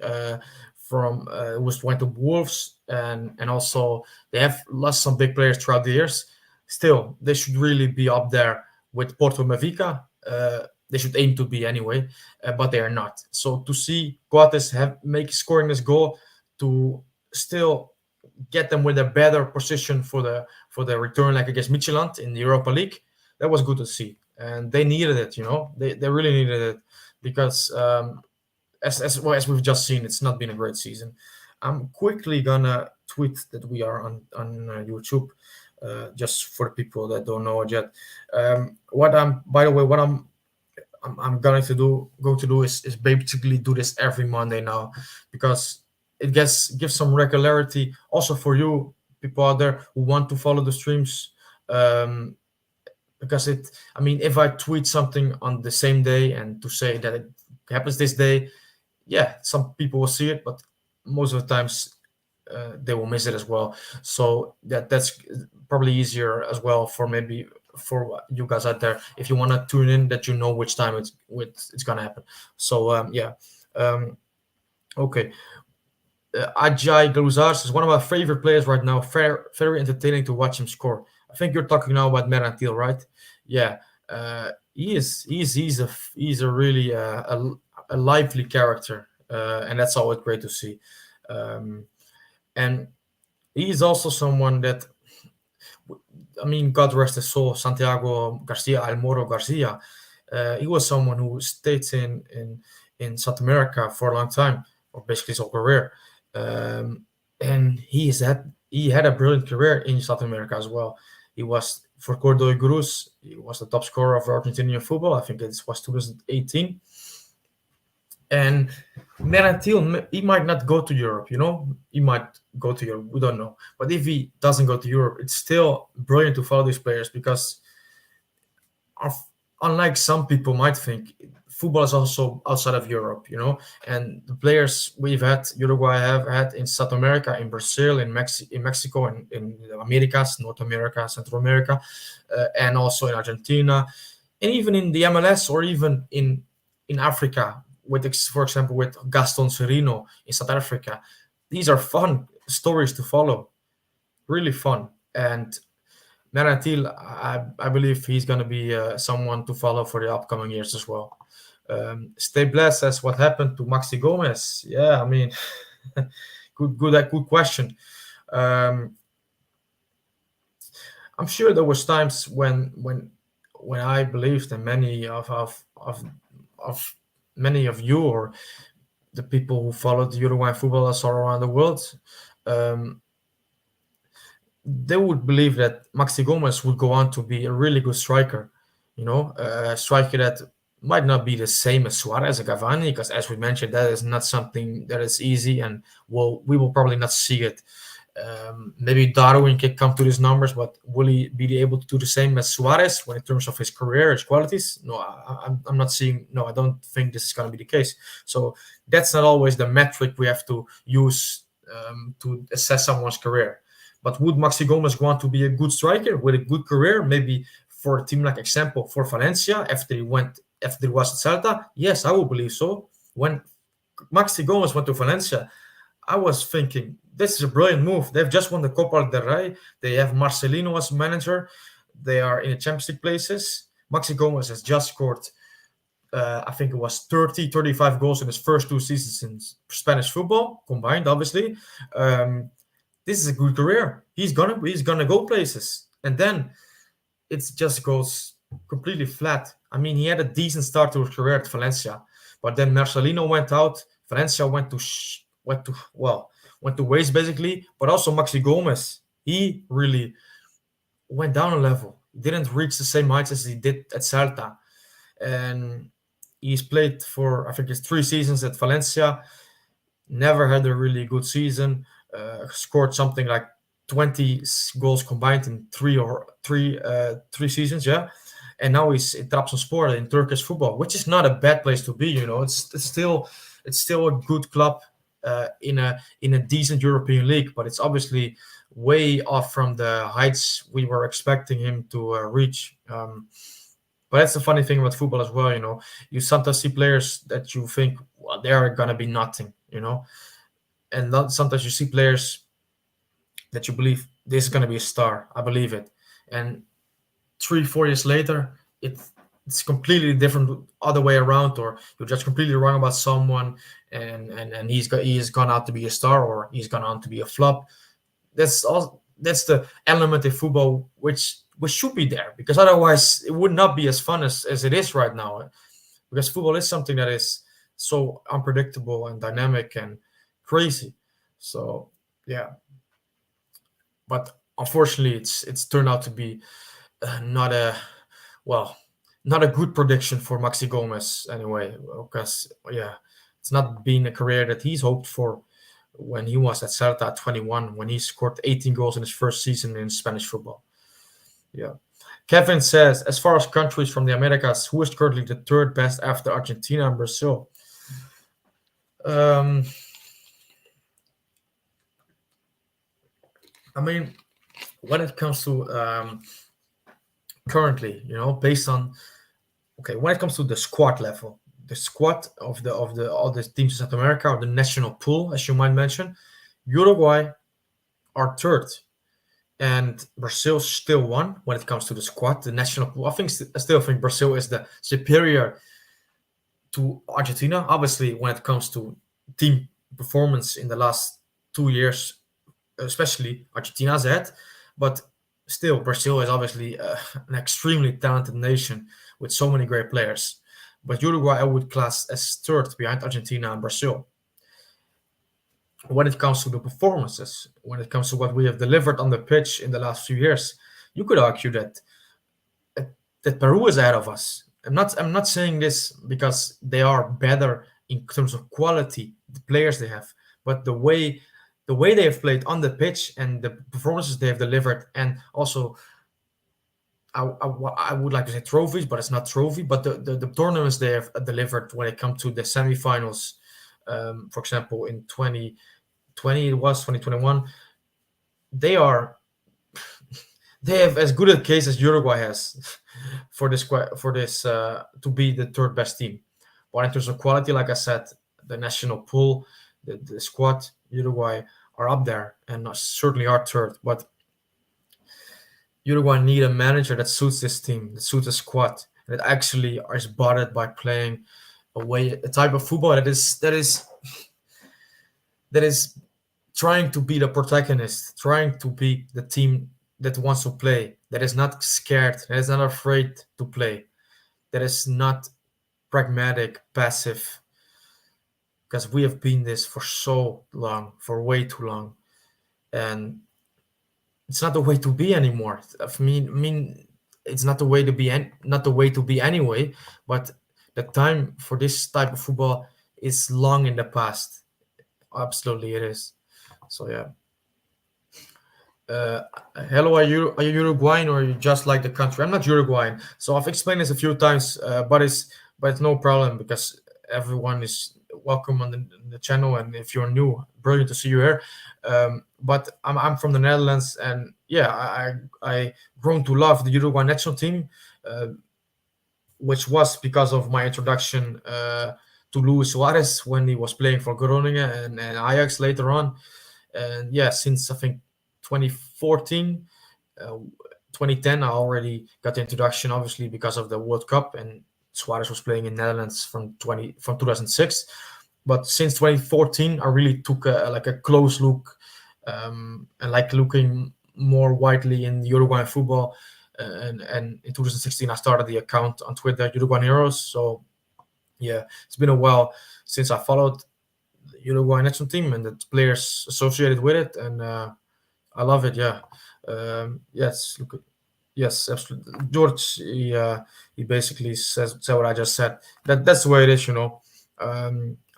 from who went to Wolves, and also they have lost some big players throughout the years, still they should really be up there with Porto Mavica. They should aim to be anyway, but they are not. So to see Coates make scoring this goal to still get them with a better position for the return like against Midtjylland in the Europa League, that was good to see, and they needed it. They really needed it because as well as we've just seen, it's not been a great season. I'm quickly gonna tweet that we are on YouTube, just for people that don't know it yet. What I'm by the way, what I'm going to do is basically do this every Monday now, because it gives some regularity also for you people out there who want to follow the streams. Um, because I mean, if I tweet something on the same day and to say that it happens this day, yeah, some people will see it, but most of the times they will miss it as well. So that's probably easier as well for you guys out there if you want to tune in, that you know which time it's gonna happen. So yeah, okay. Ajay Galuzars is one of my favorite players right now. Very entertaining to watch him score. I think you're talking now about Mercantil, right? Yeah, he's a really a lively character, and that's always great to see. Um, and he's also someone that, I mean, God rest his soul, Santiago Garcia, Almoro Garcia. He was someone who stayed in South America for a long time, or basically his whole career. And he had a brilliant career in South America as well. He was for Cordoy Cruz. He was the top scorer of Argentinian football. I think it was 2018. And Mercantil, he might not go to Europe. He might go to Europe. We don't know. But if he doesn't go to Europe, it's still brilliant to follow these players because, unlike some people might think, football is also outside of Europe, and the players Uruguay have had in South America, in Brazil, in Mexico, and in the Americas, North America, Central America, and also in Argentina, and even in the MLS, or even in Africa, for example, with Gaston Serino in South Africa. These are fun stories to follow, really fun. And Mercantil, I believe he's going to be someone to follow for the upcoming years as well. Stay blessed as what happened to Maxi Gomez. Yeah, I mean, good question. Um, I'm sure there was times when I believed, and of many of you or the people who followed Uruguayan football all around the world, um, they would believe that Maxi Gomez would go on to be a really good striker. A striker that might not be the same as Suarez or Cavani, because as we mentioned, that is not something that is easy, and we will probably not see it. Maybe Darwin can come to these numbers, but will he be able to do the same as Suarez when in terms of his career, his qualities? No, I'm not seeing. No, I don't think this is going to be the case. So that's not always the metric we have to use to assess someone's career. But would Maxi Gomez want to be a good striker with a good career? Maybe for a team like example for Valencia after he was at Celta. Yes, I would believe so. When Maxi Gomez went to Valencia, I was thinking this is a brilliant move. They've just won the Copa del Rey. They have Marcelino as manager. They are in the Champions League places. Maxi Gomez has just scored, I think it was 30, 35 goals in his first 2 seasons in Spanish football combined, obviously. Um, this is a good career. He's gonna go places, and then it just goes completely flat. I mean, he had a decent start to his career at Valencia, but then Marcelino went out. Valencia went to waste basically. But also Maxi Gomez, he really went down a level. He didn't reach the same heights as he did at Celta, and he's played for I think it's 3 seasons at Valencia. Never had a really good season. Scored something like 20 goals combined in three seasons, yeah. And now he's in Trabzonspor in Turkish football, which is not a bad place to be. It's still a good club in a decent European league, but it's obviously way off from the heights we were expecting him to reach. But that's the funny thing about football as well. You sometimes see players that you think, well, they are gonna be nothing. And sometimes you see players that you believe this is gonna be a star. I believe it, and 3 4 years later, it's completely different other way around, or you're just completely wrong about someone, and he's gone out to be a star, or he's gone on to be a flop. That's the element in football which should be there, because otherwise it would not be as fun as it is right now, because football is something that is so unpredictable and dynamic and crazy. So yeah, but unfortunately it's turned out to be not a well not a good prediction for Maxi Gomez anyway, because yeah, it's not been a career that he's hoped for when he was at Celta at 21, when he scored 18 goals in his first season in Spanish football. Yeah. Kevin says, as far as countries from the Americas, who is currently the third best after Argentina and Brazil? I mean, when it comes to currently, based on when it comes to the squad level, the squad of all the teams in South America, or the national pool, as you might mention, Uruguay are third, and Brazil still won when it comes to the squad, the national pool. I still think Brazil is the superior to Argentina. Obviously, when it comes to team performance in the last 2 years, especially Argentina's ahead, but still Brazil is obviously an extremely talented nation with so many great players. But Uruguay I would class as third behind Argentina and Brazil. When it comes to the performances, when it comes to what we have delivered on the pitch in the last few years, you could argue that Peru is ahead of us. I'm not saying this because they are better in terms of quality, the players they have, but the way they have played on the pitch and the performances they have delivered, and also I would like to say trophies, but it's not trophy, but the tournaments they have delivered when it comes to the semifinals, for example, in 2020, it was 2021, they are they have as good a case as Uruguay has for this to be the third best team. But in terms of quality, like I said, the national pool, the squad, Uruguay are up there and certainly are third. But Uruguay need a manager that suits this team, that suits the squad, that actually is bothered by playing a type of football that is trying to be the protagonist, trying to be the team that wants to play, that is not scared, that is not afraid to play, that is not pragmatic, passive, because we have been this for so long, for way too long, and it's not the way to be anymore. I mean, it's not the way to be, not the way to be anyway. But the time for this type of football is long in the past. Absolutely, it is. So yeah. Uh, Hello, are you Uruguayan or are you just like the country? I'm not Uruguayan, so I've explained this a few times, but it's no problem because everyone is welcome on the channel, and if you're new, brilliant to see you here. But I'm from the Netherlands, and yeah, I grown to love the Uruguay national team, uh, which was because of my introduction to Luis Suarez when he was playing for Groningen and Ajax later on. And yeah, since I think 2014, uh, 2010, I already got the introduction, obviously because of the World Cup, and Suarez was playing in Netherlands from 2006. But since 2014, I really took a close look, and like looking more widely in Uruguayan football. And in 2016, I started the account on Twitter, UruguayanHeroes. So yeah, it's been a while since I followed the Uruguay national team and the players associated with it, and I love it. Yeah. Yes. Look. Yes. Absolutely. George. He basically said what I just said. That's the way it is.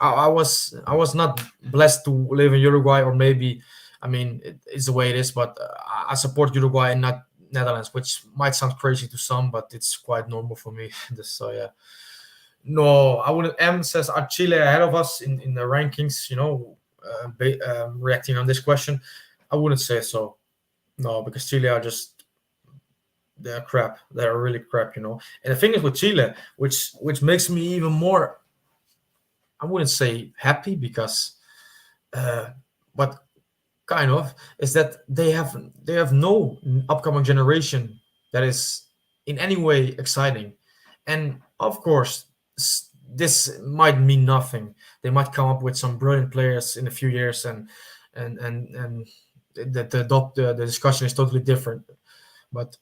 I was not blessed to live in Uruguay, or maybe, I mean, it's the way it is. But I support Uruguay and not Netherlands, which might sound crazy to some, but it's quite normal for me. So yeah. No, I wouldn't. M says, are Chile ahead of us in the rankings? Reacting on this question, I wouldn't say so. No, because Chile are just, they're crap. They're really crap. And the thing is with Chile, which makes me even more, I wouldn't say happy because, uh, but kind of, is that they have no upcoming generation that is in any way exciting. And of course, this might mean nothing. They might come up with some brilliant players in a few years, and the discussion is totally different. But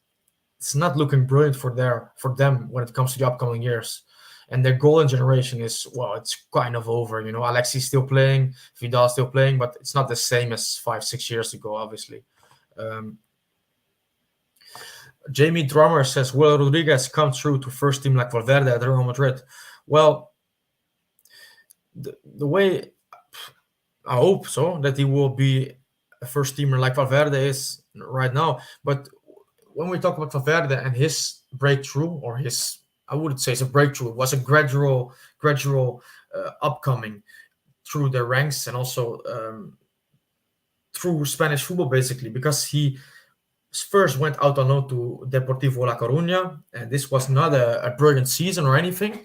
it's not looking brilliant for them when it comes to the upcoming years. And their golden generation is, well, it's kind of over. Alexi's still playing, Vidal still playing, but it's not the same as 5-6 years ago, obviously. Um, Jamie Drummer says, will Rodriguez come through to first team like Valverde at Real Madrid? Well, the way I hope so, that he will be a first teamer like Valverde is right now. But when we talk about Valverde and his breakthrough, or his, I wouldn't say it's a breakthrough, it was a gradual upcoming through the ranks, and also through Spanish football, basically, because he first went out on loan to Deportivo La Coruña, and this was not a brilliant season or anything.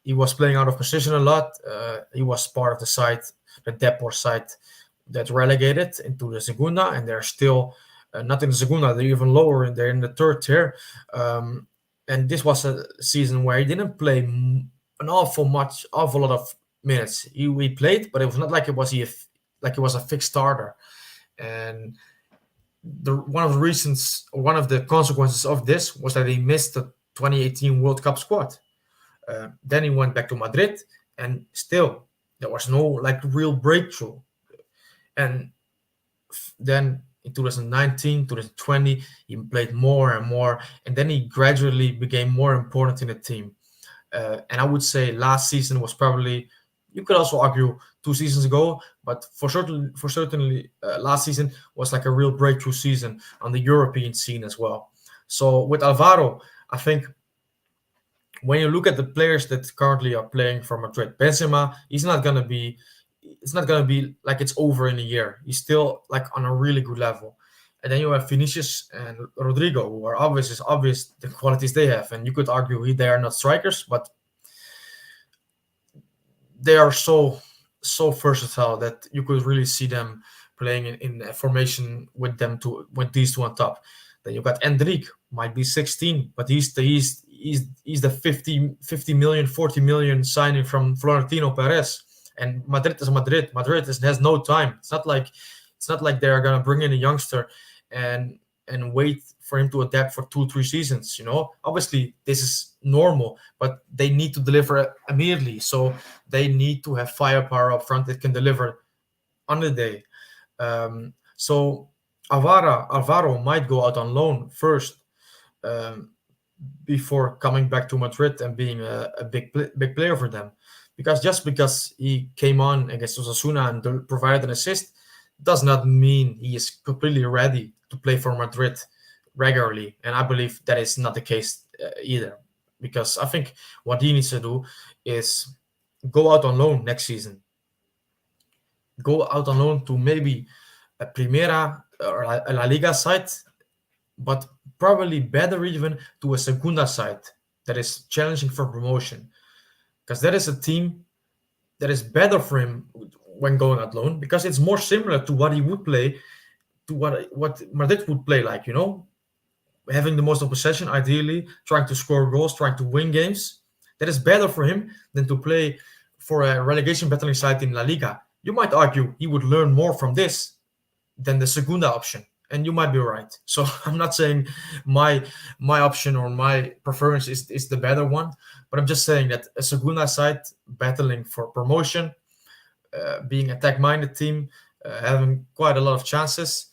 He was playing out of position a lot. He was part of the side, the Depor side, that relegated into the Segunda, and they're still not in the Segunda. They're even lower, and they're in the third tier. And this was a season where he didn't play an awful lot of minutes. He played, but it was not like it was a fixed starter. And one of the consequences of this was that he missed the 2018 World Cup squad. Then he went back to Madrid, and still there was no real breakthrough. And then in 2019, 2020, he played more and more, and then he gradually became more important in the team. And I would say last season was probably, you could also argue 2 seasons ago, but certainly last season was like a real breakthrough season on the European scene as well. So with Alvaro, I think when you look at the players that currently are playing for Madrid, Benzema, it's not gonna be like it's over in a year. He's still on a really good level. And then you have Vinicius and Rodrigo, who are obvious. It's obvious the qualities they have, and you could argue they are not strikers, but they are so versatile that you could really see them playing in a formation with these two on top. Then you got Endrick, might be 16, but he's the 50 million, 40 million signing from Florentino Perez, And Madrid is Madrid. Has no time. It's not like they are gonna bring in a youngster and wait for him to adapt for 2 3 seasons. Obviously this is normal, but they need to deliver immediately. So they need to have firepower up front that can deliver on the day. So Alvaro might go out on loan first, um, before coming back to Madrid and being a big player for them. Because he came on against Osasuna and provided an assist does not mean he is completely ready to play for Madrid regularly. And I believe that is not the case either. Because I think what he needs to do is go out on loan next season. Go out on loan to maybe a Primera or a La Liga side, but probably better even to a Segunda side that is challenging for promotion. Because that is a team that is better for him when going out loan, because it's more similar to what he would play, to what Madrid would play like, having the most of possession, ideally, trying to score goals, trying to win games. That is better for him than to play for a relegation battling side in La Liga. You might argue he would learn more from this than the Segunda option, and you might be right. So I'm not saying my option or my preference is the better one, but I'm just saying that a Segunda side battling for promotion, being attack-minded team, having quite a lot of chances,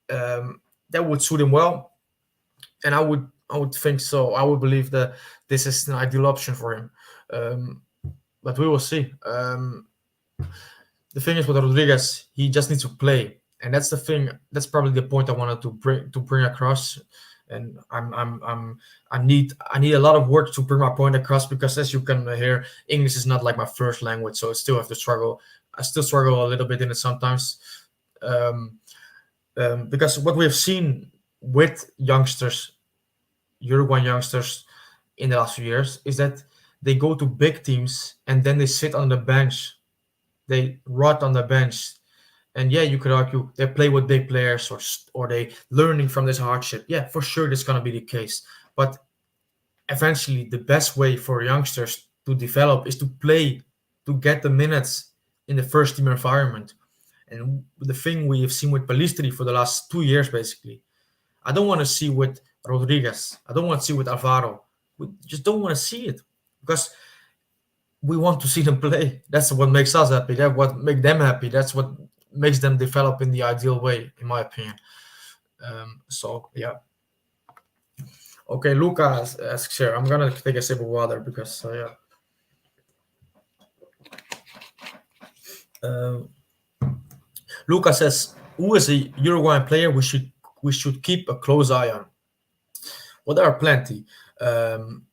that would suit him well, and I would think so. I would believe that this is an ideal option for him, but we will see. The thing is with Rodriguez, he just needs to play, and that's the thing. That's probably the point I wanted to bring across. And I need a lot of work to bring my point across, because as you can hear, English is not like my first language, so I still have to struggle. I still struggle a little bit in it sometimes, because what we have seen with youngsters, Uruguayan youngsters, in the last few years is that they go to big teams and then they sit on the bench. They rot on the bench, and yeah, you could argue they play with big players, or they learning from this hardship. Yeah, for sure, that's gonna be the case. But eventually, the best way for youngsters to develop is to play, to get the minutes in the first team environment. And the thing we have seen with Palistri for the last 2 years, basically, I don't want to see with Rodriguez. I don't want to see with Alvaro. We just don't want to see it, because we want to see them play. That's what makes us happy. That's what makes them happy. That's what makes them develop in the ideal way, in my opinion. So yeah. Okay, Luca asks here. I'm gonna take a sip of water because yeah. Luca says, "Who is a Uruguayan player we should keep a close eye on?" Well, there are plenty. I'm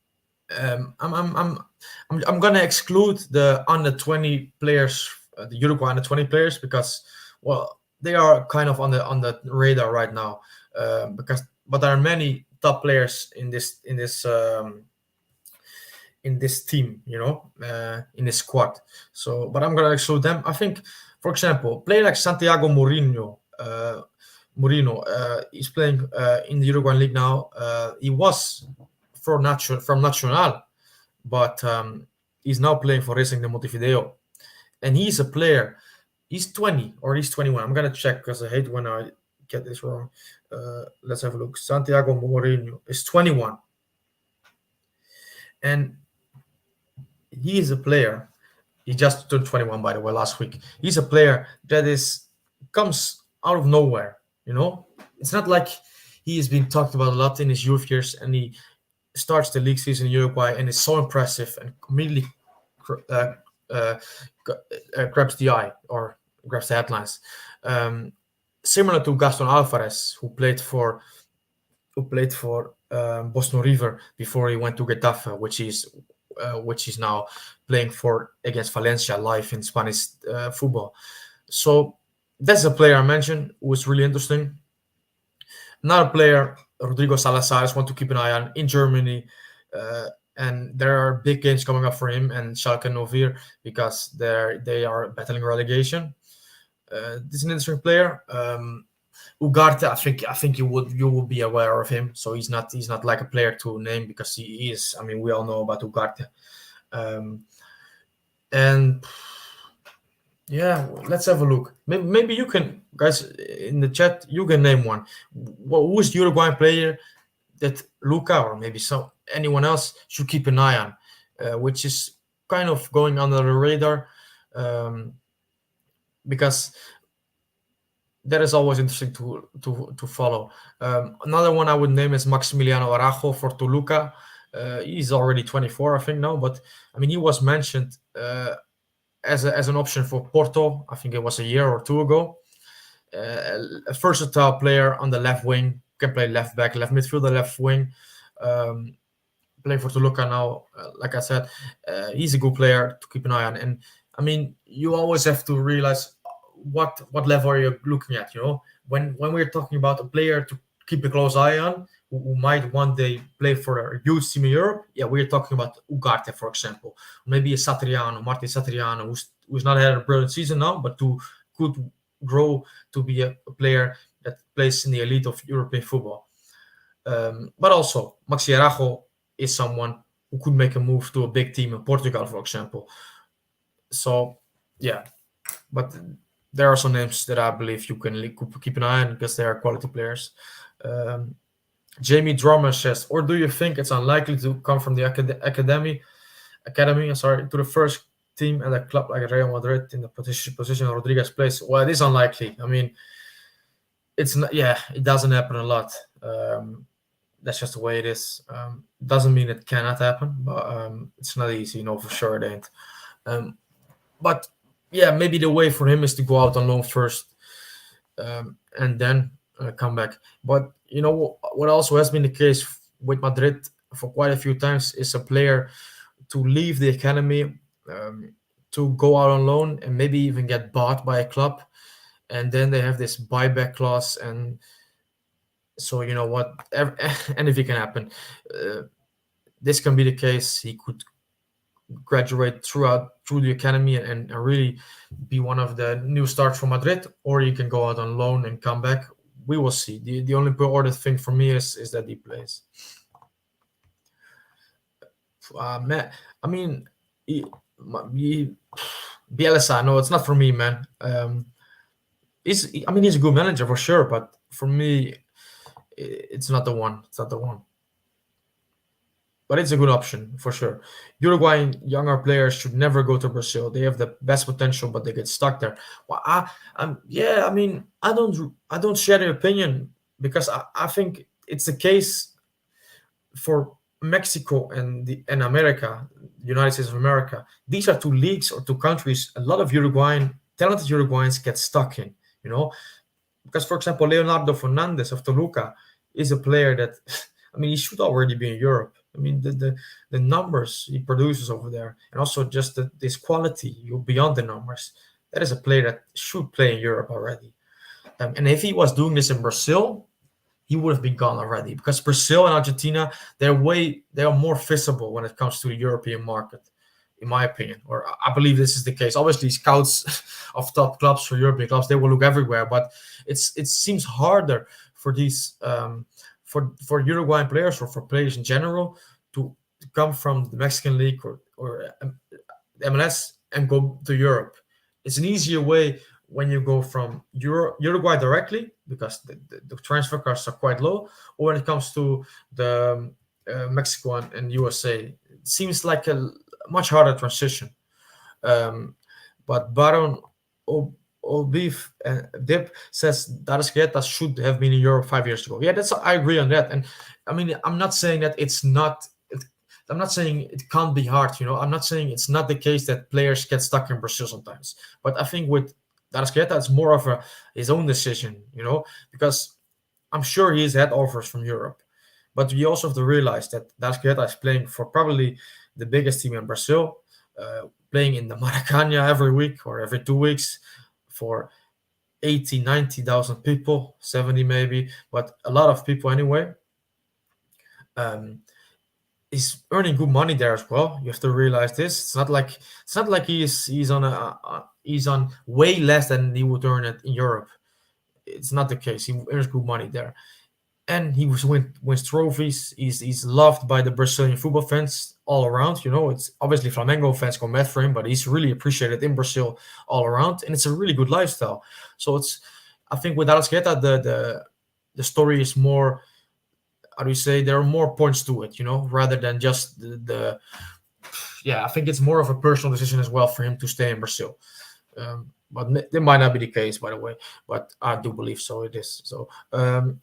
gonna exclude the under 20 players, the Uruguay under 20 players, because well, they are kind of on the radar right now. But there are many top players in this team, in this squad. So, but I'm gonna exclude them. I think, for example, player like Santiago Mourinho. He's playing in the Uruguayan league now. He was from Nacional, but he's now playing for Racing de Montevideo, and he's a player. He's 20 or he's 21. I'm gonna check because I hate when I get this wrong. Let's have a look. Santiago Mourinho is 21, and he is a player. He just turned 21, by the way, last week. He's a player that comes out of nowhere. It's not like he has been talked about a lot in his youth years, and he starts the league season in Uruguay and is so impressive and immediately grabs the eye or grabs the headlines. Similar to Gaston Alvarez, who played for Boston River before he went to Getafe, which is now playing for against Valencia live in Spanish football. So that's a player I mentioned who was really interesting. Another player, Rodrigo Salazar, is one to keep an eye on in Germany, and there are big games coming up for him and Schalke 04 because they are battling relegation. This is an interesting player. Ugarte, I think you will be aware of him. So he's not like a player to name because he is. I mean, we all know about Ugarte. And Yeah, let's have a look. Maybe you can, guys, in the chat, you can name one. Who is the Uruguayan player that Luca or maybe anyone else should keep an eye on, which is kind of going under the radar, um, because that is always interesting to follow. Another one I would name is Maximiliano Araujo for Toluca. He's already 24, I think now, but I mean he was mentioned as an option for Porto. I think it was a year or two ago. A versatile player on the left wing, can play left back, left midfielder, left wing. Um, Playing for Toluca now, like I said, he's a good player to keep an eye on. And I mean, you always have to realize what level are you looking at. You know, when we're talking about a player to keep a close eye on, who might one day play for a huge team in Europe, yeah, we're talking about Ugarte, for example, maybe a Satriano, Martin Satriano, who's not had a brilliant season now, but to could grow to be a player that plays in the elite of European football. But also, Maxi Araujo is someone who could make a move to a big team in Portugal, for example. So, yeah, but there are some names that I believe you can keep an eye on because they are quality players. Um, Jamie Drummer says, or do you think it's unlikely to come from the academy? Sorry, to the first team at a club like Real Madrid in the position Rodriguez plays? Well, it is unlikely. I mean, it's not. Yeah, it doesn't happen a lot. That's just the way it is. Doesn't mean it cannot happen, but it's not easy, for sure it ain't. But yeah, maybe the way for him is to go out on loan first, and then come back. But what also has been the case with Madrid for quite a few times is a player to leave the academy, to go out on loan and maybe even get bought by a club, and then they have this buyback clause. And so you know what, anything can happen. This can be the case. He could graduate through the academy and really be one of the new stars for Madrid, or he can go out on loan and come back. We will see. The only important thing for me is that he plays. Man, I mean, Bielsa. No, it's not for me, man. He's a good manager for sure, but for me, it's not the one. It's not the one. But it's a good option for sure. Uruguayan younger players should never go to Brazil. They have the best potential, but they get stuck there. Well, I don't share the opinion because I think it's the case for Mexico and America, the United States of America. These are two leagues or two countries. A lot of talented Uruguayans get stuck in. Because for example, Leonardo Fernandez of Toluca is a player that, he should already be in Europe. The numbers he produces over there, and also just this quality beyond the numbers, that is a player that should play in Europe already. And if he was doing this in Brazil, he would have been gone already, because Brazil and Argentina, they are more visible when it comes to the European market, in my opinion, or I believe this is the case. Obviously, scouts of top clubs for European clubs, they will look everywhere, but it seems harder for these for Uruguayan players or for players in general to come from the Mexican league or MLS and go to Europe. It's an easier way when you go from Uruguay directly, because the transfer costs are quite low, or when it comes to the Mexico and USA. It seems like a much harder transition. But Baron Beef Dip says Darasqueta should have been in Europe 5 years ago. Yeah, I agree on that. And I'm not saying that it's not. I'm not saying it can't be hard. I'm not saying it's not the case that players get stuck in Brazil sometimes. But I think with Darasqueta, it's more of his own decision. Because I'm sure he's had offers from Europe, but we also have to realize that Darasqueta is playing for probably the biggest team in Brazil, playing in the Maracanã every week or every 2 weeks for 80, 90,000 people, 70 maybe, but a lot of people anyway. He's earning good money there as well. You have to realize this. It's not like he's on way less than he would earn it in Europe. It's not the case. He earns good money there. and he wins trophies. He's loved by the Brazilian football fans all around. It's obviously Flamengo fans go mad for him, but he's really appreciated in Brazil all around, and it's a really good lifestyle. So I think with Arrascaeta, the story is more. How do you say? There are more points to it, rather than just the. Yeah, I think it's more of a personal decision as well for him to stay in Brazil. But that might not be the case, by the way. But I do believe so. It is. So,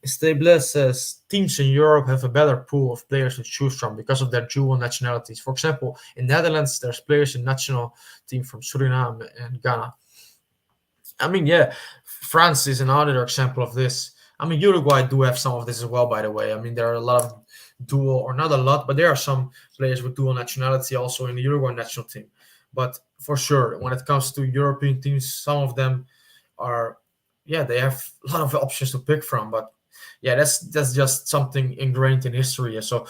Stable says teams in Europe have a better pool of players to choose from because of their dual nationalities. For example, in Netherlands, there's players in national team from Suriname and Ghana. I mean, yeah, France is another example of this. I mean, Uruguay do have some of this as well, by the way. I mean, there are a lot of dual, or not a lot, but there are some players with dual nationality also in the Uruguay national team. But for sure, when it comes to European teams, some of them are, yeah, they have a lot of options to pick from. But yeah, that's just something ingrained in history. So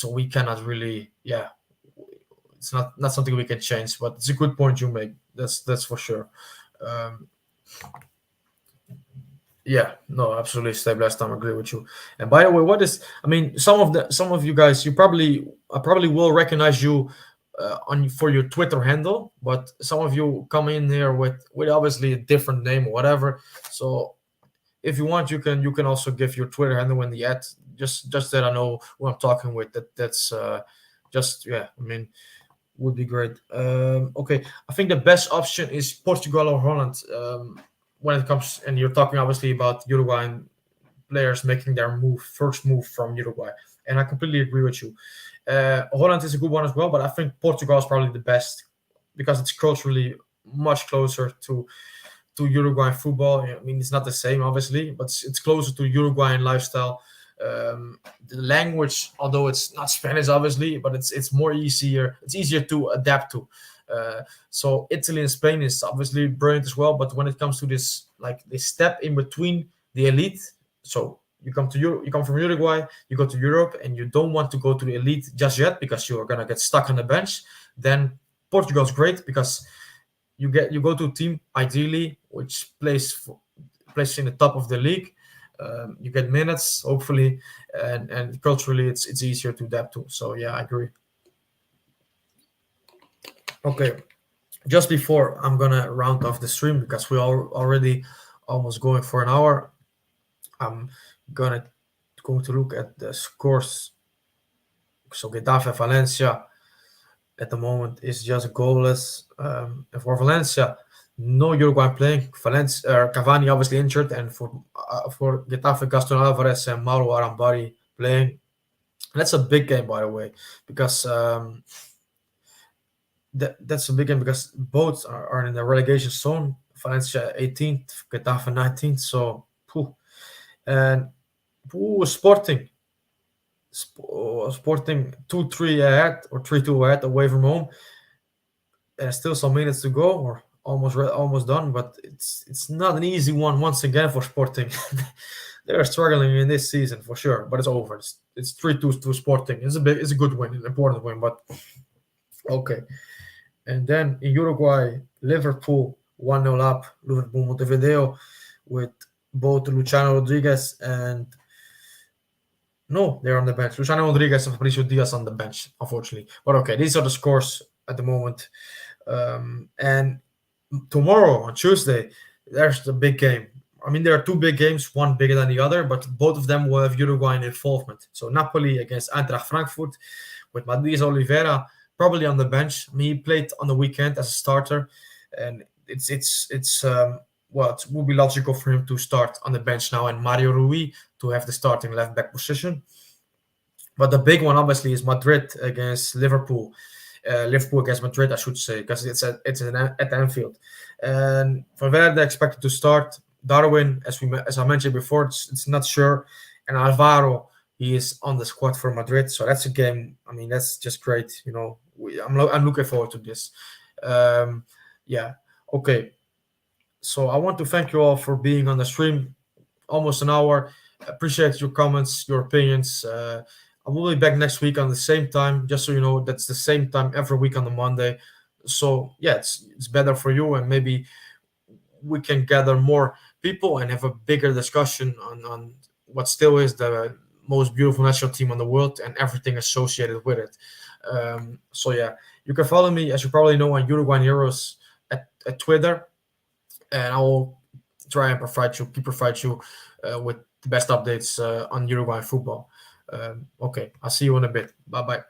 we cannot really, yeah, it's not something we can change. But it's a good point you make. That's for sure. Um, Yeah, no, absolutely. Stay blessed. I agree with you. And by the way, what is? I mean, some of you guys, I probably will recognize you on for your Twitter handle, but some of you come in here with obviously a different name or whatever. So if you want, you can also give your Twitter handle in the ad, just that I know who I'm talking with. That's just yeah. I mean, would be great. Okay, I think the best option is Portugal or Holland. When it comes, and you're talking obviously about Uruguayan players making their first move from Uruguay, and I completely agree with you. Holland is a good one as well, but I think Portugal is probably the best because it's culturally much closer to Uruguayan football. I mean, it's not the same, obviously, but it's closer to Uruguayan lifestyle. The language, although it's not Spanish, obviously, but it's more easier. It's easier to adapt to. So Italy and Spain is obviously brilliant as well. But when it comes to this step in between the elite, so you come from Uruguay, you go to Europe, and you don't want to go to the elite just yet because you are gonna get stuck on the bench. Then Portugal's great because you go to a team ideally which plays in the top of the league. You get minutes, hopefully, and culturally it's easier to adapt to. So yeah, I agree. Okay, just before I'm gonna round off the stream because we are already almost going for an hour. I'm gonna going to look at the scores. So Getafe Valencia at the moment is just goalless. And for Valencia, no Uruguay playing. Valencia, Cavani obviously injured, and for Getafe, Gaston Alvarez and Mauro Arambari playing. That's a big game, by the way, because that's a big game because both are in the relegation zone. Valencia 18th, Getafe 19th. So, and Sporting, Sporting 2-3 ahead or 3-2 ahead away from home. Still some minutes to go, or almost done, but it's not an easy one once again for Sporting. They're struggling in this season for sure, but it's over. It's 3-2 to Sporting. It's a good win, an important win, but okay. And then in Uruguay, Liverpool 1-0 up. Liverpool Montevideo with both Luciano Rodriguez and no, they're on the bench. Luciano Rodriguez and Fabricio Diaz on the bench, unfortunately. But okay, these are the scores at the moment. And tomorrow on Tuesday, there's the big game. I mean, there are two big games, one bigger than the other, but both of them will have Uruguayan involvement. So Napoli against Eintracht Frankfurt with Madrid Oliveira probably on the bench. I mean, he played on the weekend as a starter, and it's well, it would be logical for him to start on the bench now and Mario Rui to have the starting left back position. But the big one obviously is Madrid against Liverpool. Liverpool against Madrid, I should say, because at Anfield. And Valverde expected to start. Darwin, as I mentioned before, it's not sure. And Álvaro, he is on the squad for Madrid, so that's a game. I mean, that's just great. I'm looking forward to this. Yeah, okay. So I want to thank you all for being on the stream, almost an hour. Appreciate your comments, your opinions. I will be back next week on the same time. Just so you know, that's the same time every week on the Monday. So yeah, it's better for you, and maybe we can gather more people and have a bigger discussion on what still is the most beautiful national team in the world and everything associated with it. So yeah, you can follow me, as you probably know, on Uruguayan Heroes at Twitter, and I will try and provide you with the best updates on Uruguayan football. Okay, I'll see you in a bit. Bye bye.